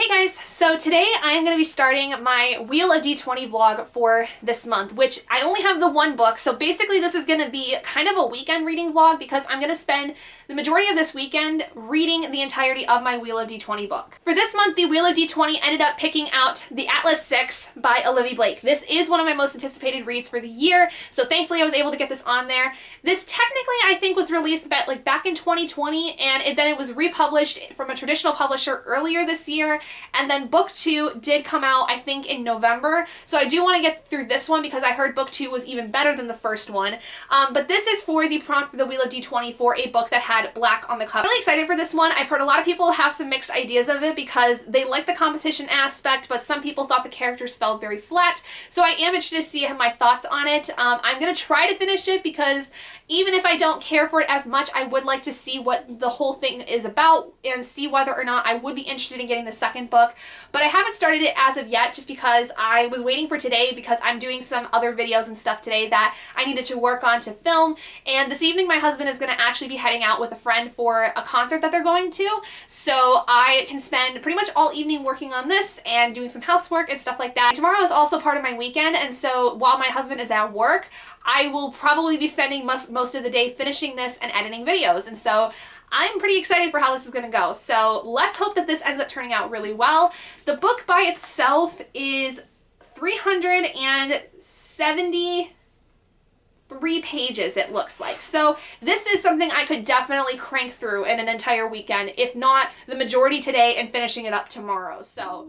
Hey guys, so today I am going to be starting my Wheel of D20 vlog for this month, which I only have the one book, so basically this is going to be kind of a weekend reading vlog because I'm going to spend the majority of this weekend reading the entirety of my Wheel of D20 book. For this month, the Wheel of D20 ended up picking out The Atlas 6 by Olivie Blake. This is one of my most anticipated reads for the year, so thankfully I was able to get this on there. This technically I think was released back in 2020, and then it was republished from a traditional publisher earlier this year. And then book 2 did come out, I think, in November. So I do want to get through this one because I heard book 2 was even better than the first one. But this is for the prompt for the Wheel of D20 for a book that had black on the cover. I'm really excited for this one. I've heard a lot of people have some mixed ideas of it because they like the competition aspect, but some people thought the characters felt very flat. So I am interested to see my thoughts on it. I'm going to try to finish it because even if I don't care for it as much, I would like to see what the whole thing is about and see whether or not I would be interested in getting the second book. But I haven't started it as of yet just because I was waiting for today because I'm doing some other videos and stuff today that I needed to work on to film. And this evening my husband is going to actually be heading out with a friend for a concert that they're going to. So I can spend pretty much all evening working on this and doing some housework and stuff like that. Tomorrow is also part of my weekend, and so while my husband is at work, I will probably be spending most of the day finishing this and editing videos, and so I'm pretty excited for how this is going to go. So let's hope that this ends up turning out really well. The book by itself is 373 pages, it looks like. So this is something I could definitely crank through in an entire weekend, if not the majority today and finishing it up tomorrow. So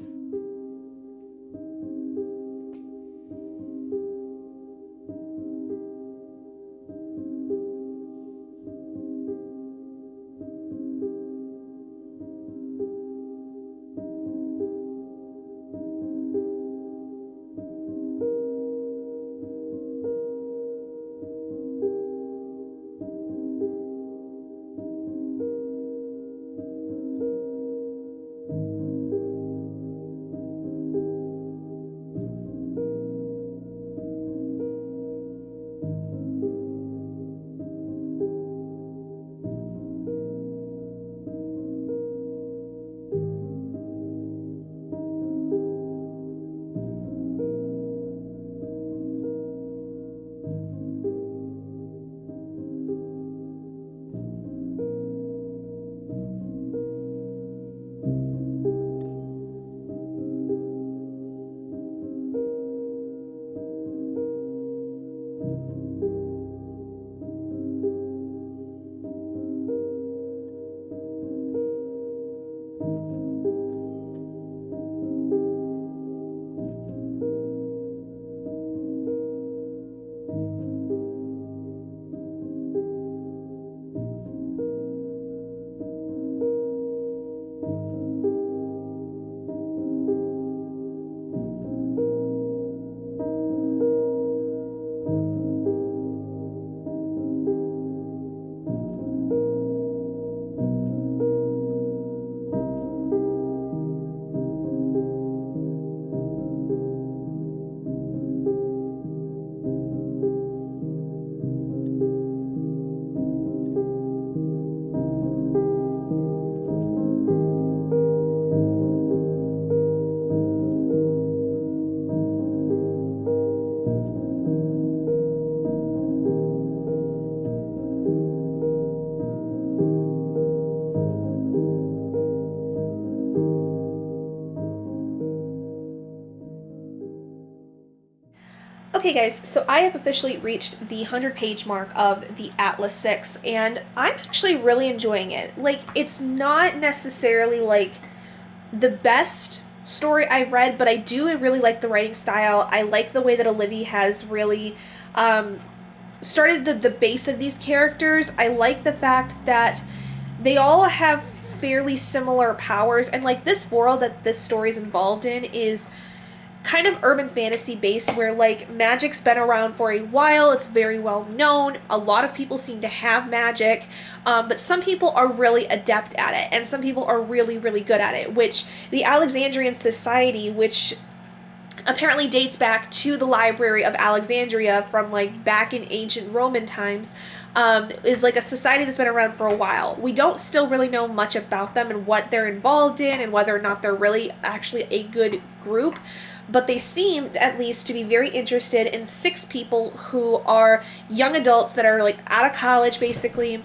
okay guys, so I have officially reached the 100-page mark of the Atlas 6, and I'm actually really enjoying it. Like, it's not necessarily, like, the best story I've read, but I do really like the writing style. I like the way that Olivie has really started the base of these characters. I like the fact that they all have fairly similar powers, and, like, this world that this story is involved in is kind of urban fantasy based where, like, magic's been around for a while. It's very well known. A lot of people seem to have magic, but some people are really adept at it, and some people are really, really good at it, which the Alexandrian society, which apparently dates back to the Library of Alexandria from like back in ancient Roman times. Is like a society that's been around for a while. We don't still really know much about them and what they're involved in and whether or not they're really actually a good group, but they seem at least to be very interested in 6 people who are young adults that are like out of college basically,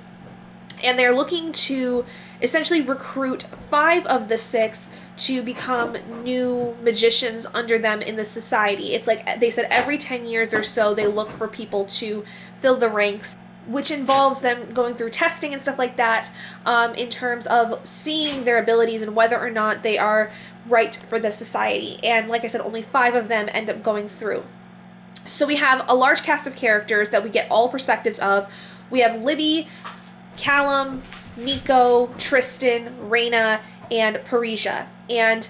and they're looking to essentially recruit 5 of the 6 to become new magicians under them in the society. It's like they said every 10 years or so they look for people to fill the ranks, which involves them going through testing and stuff like that, in terms of seeing their abilities and whether or not they are right for the society. And like I said, only 5 of them end up going through. So we have a large cast of characters that we get all perspectives of. We have Libby, Callum, Nico, Tristan, Raina, and Parisia. And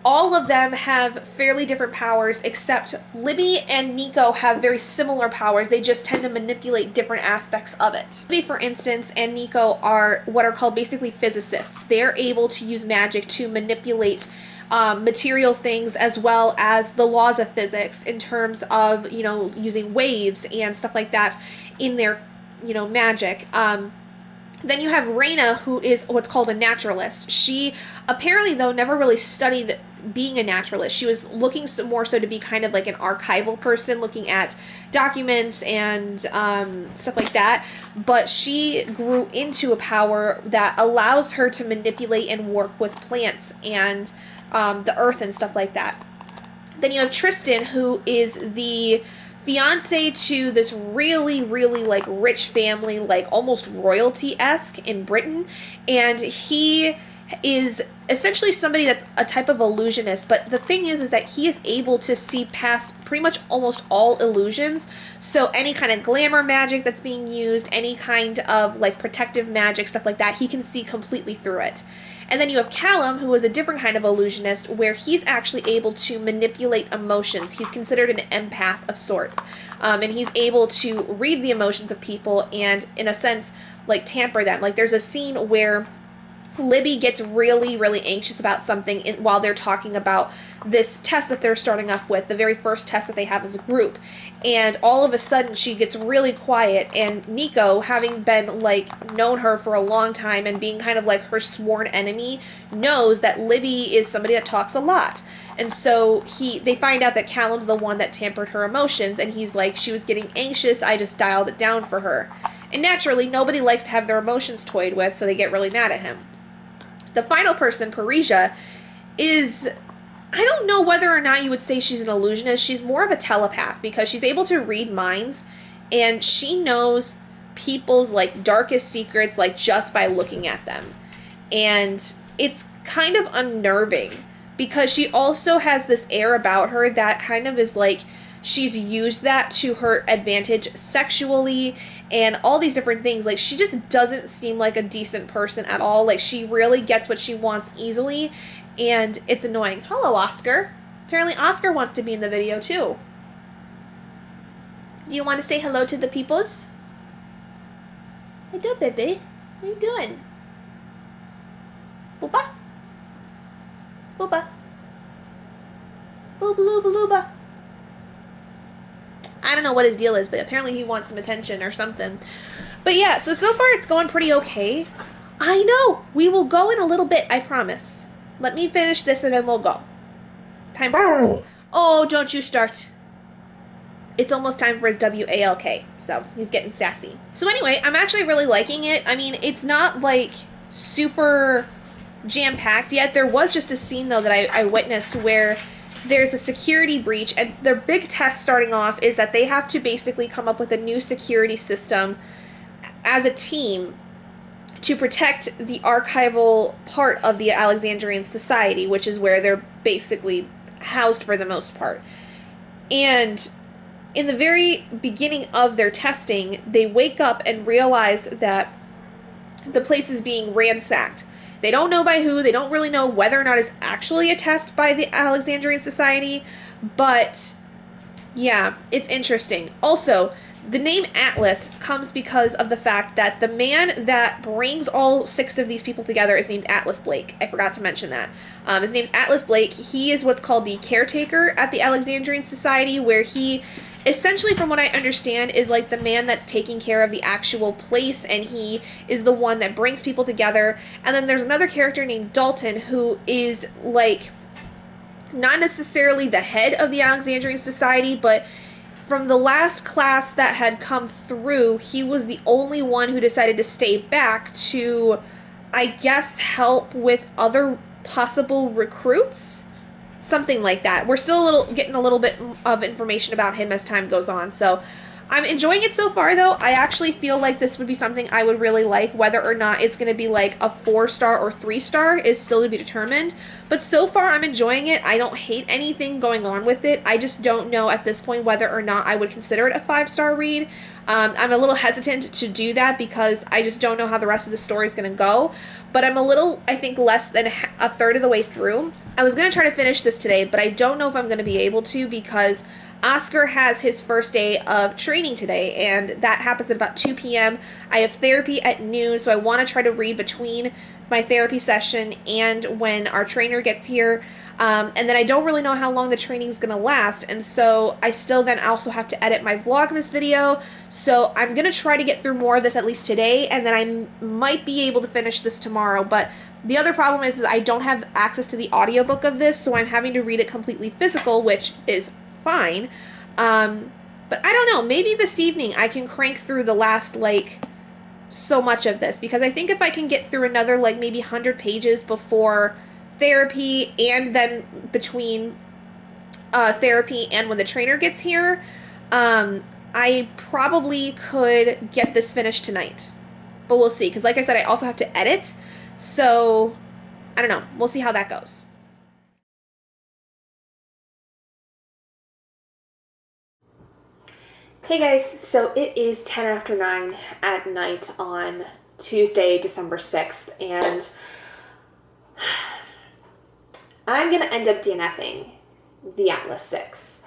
all of them have fairly different powers, except Libby and Nico have very similar powers. They just tend to manipulate different aspects of it. Libby, for instance, and Nico are what are called basically physicists. They're able to use magic to manipulate material things as well as the laws of physics in terms of, you know, using waves and stuff like that in their, you know, magic. Then you have Raina, who is what's called a naturalist. She apparently, though, never really studied being a naturalist. She was looking more so to be kind of like an archival person, looking at documents and stuff like that. But she grew into a power that allows her to manipulate and work with plants and the earth and stuff like that. Then you have Tristan, who is the fiance to this really, really like rich family, like almost royalty-esque in Britain, and he is essentially somebody that's a type of illusionist. But the thing is that he is able to see past pretty much almost all illusions. So any kind of glamour magic that's being used, any kind of like protective magic, stuff like that, he can see completely through it. And then you have Callum, who is a different kind of illusionist, where he's actually able to manipulate emotions. He's considered an empath of sorts. And he's able to read the emotions of people and, in a sense, like tamper them. Like there's a scene where Libby gets really, really anxious about something while they're talking about this test that they're starting up with, the very first test that they have as a group. And all of a sudden, she gets really quiet, and Nico, having been, like, known her for a long time and being kind of like her sworn enemy, knows that Libby is somebody that talks a lot. And so they find out that Callum's the one that tampered her emotions, and he's like, she was getting anxious, I just dialed it down for her. And naturally, nobody likes to have their emotions toyed with, so they get really mad at him. The final person, Parisia, is, I don't know whether or not you would say she's an illusionist. She's more of a telepath because she's able to read minds, and she knows people's like darkest secrets like just by looking at them. And it's kind of unnerving because she also has this air about her that kind of is like she's used that to her advantage sexually and all these different things. Like, she just doesn't seem like a decent person at all. Like, she really gets what she wants easily, and it's annoying. Hello, Oscar. Apparently Oscar wants to be in the video, too. Do you want to say hello to the peoples? Hello, baby. What are you doing? Booba? Booba. Booba-looba-looba. I don't know what his deal is, but apparently he wants some attention or something. But yeah, so far it's going pretty okay. I know. We will go in a little bit, I promise. Let me finish this and then we'll go. Time for... Oh, don't you start. It's almost time for his WALK, so he's getting sassy. So anyway, I'm actually really liking it. I mean, it's not like super jam-packed yet. There was just a scene, though, that I witnessed where there's a security breach, and their big test starting off is that they have to basically come up with a new security system as a team to protect the archival part of the Alexandrian society, which is where they're basically housed for the most part. And in the very beginning of their testing, they wake up and realize that the place is being ransacked. They don't know by who. They don't really know whether or not it's actually a test by the Alexandrian Society. But, yeah, it's interesting. Also, The name Atlas comes because of the fact that the man that brings all 6 of these people together is named Atlas Blake. I forgot to mention that. His name's Atlas Blake. He is what's called the caretaker at the Alexandrian Society, where he, essentially from what I understand, is like the man that's taking care of the actual place, and he is the one that brings people together. And then there's another character named Dalton, who is like not necessarily the head of the Alexandrian Society, but from the last class that had come through, he was the only one who decided to stay back to, I guess, help with other possible recruits. Something like that. We're still getting a little bit of information about him as time goes on. So I'm enjoying it so far, though. I actually feel like this would be something I would really like. Whether or not it's going to be like a 4-star or 3-star is still to be determined. But so far, I'm enjoying it. I don't hate anything going on with it. I just don't know at this point whether or not I would consider it a 5-star read. I'm a little hesitant to do that because I just don't know how the rest of the story is going to go. But I'm a little, I think, less than a third of the way through. I was going to try to finish this today, but I don't know if I'm going to be able to because Oscar has his first day of training today, and that happens at about 2 p.m. I have therapy at noon, so I want to try to read between my therapy session and when our trainer gets here. And then I don't really know how long the training is going to last, and so I still then also have to edit my Vlogmas video, so I'm going to try to get through more of this at least today, and then I might be able to finish this tomorrow. But the other problem is I don't have access to the audiobook of this, so I'm having to read it completely physical, which is fine. But I don't know, maybe this evening I can crank through the last, like, so much of this, because I think if I can get through another, like, maybe 100 pages before therapy and then between therapy and when the trainer gets here, I probably could get this finished tonight. But we'll see, because like I said, I also have to edit, so I don't know. We'll see how that goes. Hey guys, so it is 10 after 9 at night on Tuesday, December 6th, and I'm going to end up DNFing the Atlas 6.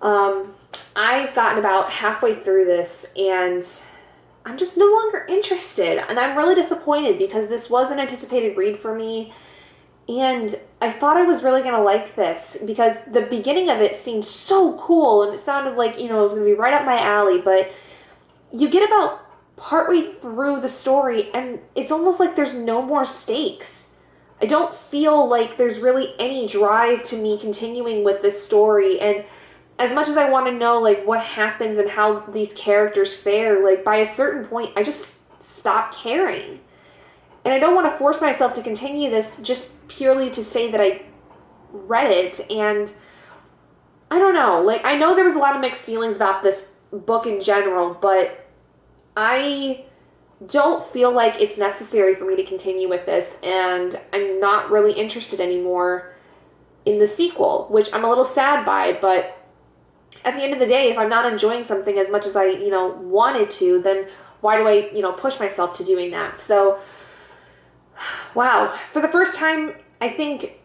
I've gotten about halfway through this, and I'm just no longer interested, and I'm really disappointed because this was an anticipated read for me, and I thought I was really going to like this because the beginning of it seemed so cool, and it sounded like, you know, it was going to be right up my alley, but you get about partway through the story, and it's almost like there's no more stakes. I don't feel like there's really any drive to me continuing with this story, and as much as I want to know, like, what happens and how these characters fare, like, by a certain point, I just stop caring. And I don't want to force myself to continue this just purely to say that I read it, and I don't know, like, I know there was a lot of mixed feelings about this book in general, but I don't feel like it's necessary for me to continue with this, and I'm not really interested anymore in the sequel, which I'm a little sad by, but at the end of the day, if I'm not enjoying something as much as I, you know, wanted to, then why do I, you know, push myself to doing that? So, wow. For the first time, I think,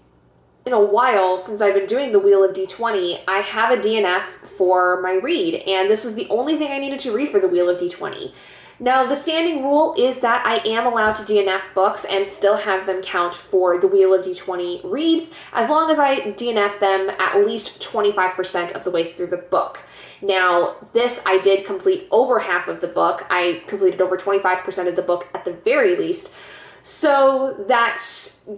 in a while, since I've been doing the Wheel of D20, I have a DNF for my read, and this was the only thing I needed to read for the Wheel of D20. Now, the standing rule is that I am allowed to DNF books and still have them count for the Wheel of D20 reads, as long as I DNF them at least 25% of the way through the book. Now, this I did complete over half of the book. I completed over 25% of the book at the very least. So that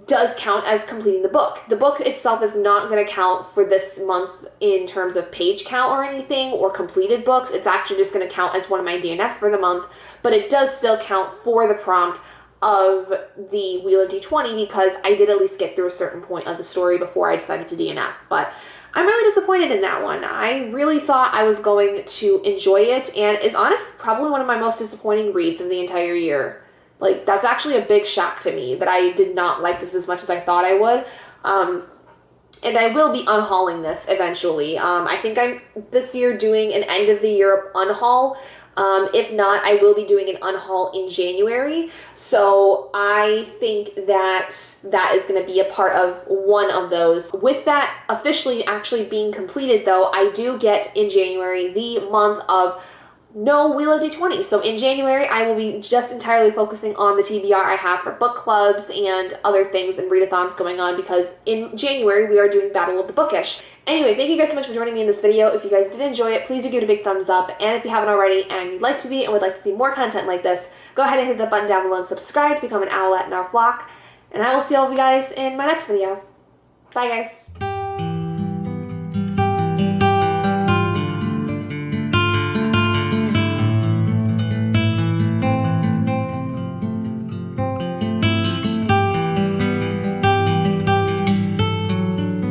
does count as completing the book. The book itself is not going to count for this month in terms of page count or anything, or completed books. It's actually just going to count as one of my DNFs for the month, but it does still count for the prompt of the Wheel of D20 because I did at least get through a certain point of the story before I decided to DNF. But I'm really disappointed in that one. I really thought I was going to enjoy it, and it's honestly probably one of my most disappointing reads of the entire year. Like, that's actually a big shock to me that I did not like this as much as I thought I would. And I will be unhauling this eventually. I think I'm this year doing an end of the year unhaul. If not, I will be doing an unhaul in January. So I think that that is going to be a part of one of those. With that officially actually being completed, though, I do get in January the month of no Wheel of D20. So in January, I will be just entirely focusing on the TBR I have for book clubs and other things and readathons going on, because in January, we are doing Battle of the Bookish. Anyway, thank you guys so much for joining me in this video. If you guys did enjoy it, please do give it a big thumbs up. And if you haven't already and you'd like to be and would like to see more content like this, go ahead and hit the button down below and subscribe to become an owlet in our flock. And I will see all of you guys in my next video. Bye, guys.